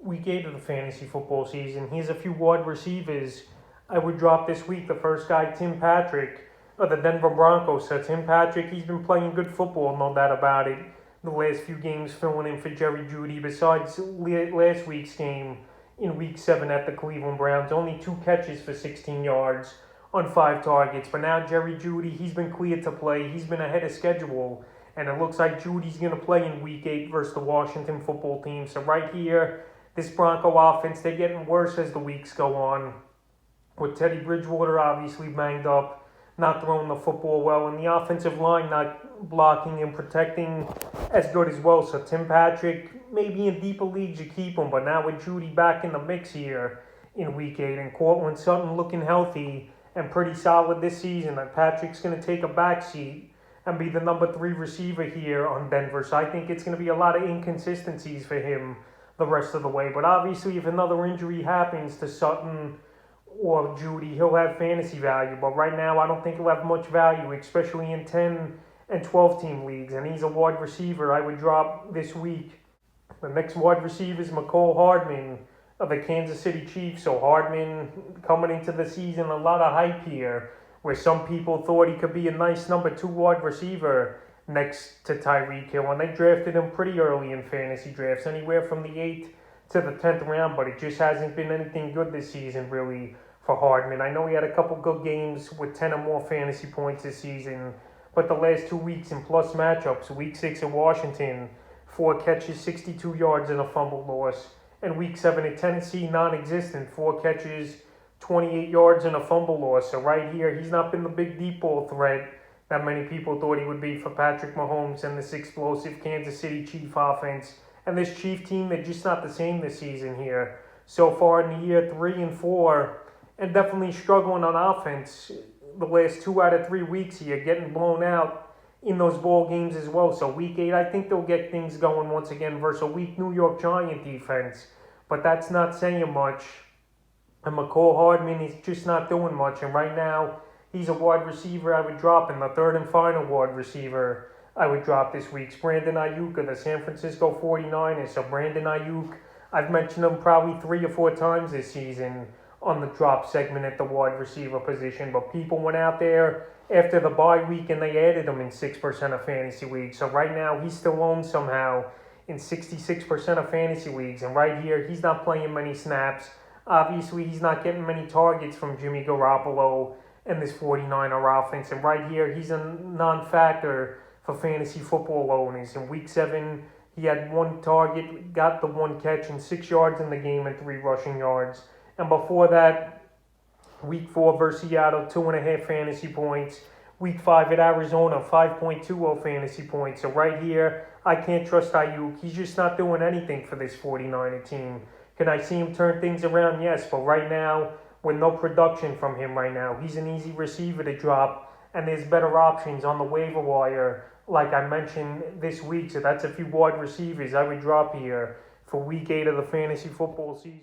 week 8 of the fantasy football season. Here's a few wide receivers I would drop this week. The first guy, Tim Patrick of the Denver Broncos. So Tim Patrick, he's been playing good football, no doubt about it. The last few games filling in for Jerry Jeudy. Besides last week's game in Week 7 at the Cleveland Browns, only 2 catches for 16 yards on 5 targets. But now Jerry Jeudy, he's been cleared to play. He's been ahead of schedule. And it looks like Jeudy's going to play in Week 8 versus the Washington football team. So right here, this Bronco offense, they're getting worse as the weeks go on. With Teddy Bridgewater obviously banged up, not throwing the football well, and the offensive line not blocking and protecting as good as well. So Tim Patrick, maybe in deeper leagues you keep him, but now with Jeudy back in the mix here in Week 8 and Courtland Sutton looking healthy and pretty solid this season, and Patrick's going to take a backseat and be the number 3 receiver here on Denver. So I think it's going to be a lot of inconsistencies for him the rest of the way. But obviously, if another injury happens to Sutton or Jeudy, he'll have fantasy value. But right now, I don't think he'll have much value, especially in 10 and 12 team leagues. And he's a wide receiver I would drop this week. The next wide receiver is Mecole Hardman of the Kansas City Chiefs. So Hardman coming into the season, a lot of hype here, where some people thought he could be a nice number 2 wide receiver next to Tyreek Hill. And they drafted him pretty early in fantasy drafts, anywhere from the 8th to the 10th round. But it just hasn't been anything good this season, really, for Hardman. I know he had a couple good games with 10 or more fantasy points this season, but the last 2 weeks in plus matchups, Week 6 at Washington, 4 catches, 62 yards, and a fumble loss. And Week 7 at Tennessee, non-existent, 4 catches, 28 yards, and a fumble loss. So right here, he's not been the big deep ball threat that many people thought he would be for Patrick Mahomes and this explosive Kansas City Chief offense. And this Chief team, they're just not the same this season here. So far in the year 3 and 4, and definitely struggling on offense the last 2 out of 3 weeks here, getting blown out in those ball games as well. So Week 8, I think they'll get things going once again versus a weak New York Giant defense. But that's not saying much. And Mecole Hardman is just not doing much. And right now, he's a wide receiver I would drop in the 3rd and final wide receiver I would drop this week. It's Brandon Aiyuk of the San Francisco 49ers. So Brandon Aiyuk, I've mentioned him probably 3 or 4 times this season on the drop segment at the wide receiver position. But people went out there after the bye week and they added him in 6% of fantasy leagues. So right now, he's still owned somehow in 66% of fantasy leagues. And right here, he's not playing many snaps. Obviously, he's not getting many targets from Jimmy Garoppolo and this 49er offense. And right here, he's a non-factor for fantasy football owners. In Week 7, he had 1 target, got the 1 catch, and 6 yards in the game and 3 rushing yards. And before that, Week 4 versus Seattle, 2.5 fantasy points. Week 5 at Arizona, 5.20 fantasy points. So right here, I can't trust Aiyuk. He's just not doing anything for this 49er team. Can I see him turn things around? Yes, but right now, with no production from him right now, he's an easy receiver to drop, and there's better options on the waiver wire, like I mentioned this week. So that's a few wide receivers I would drop here for Week 8 of the fantasy football season.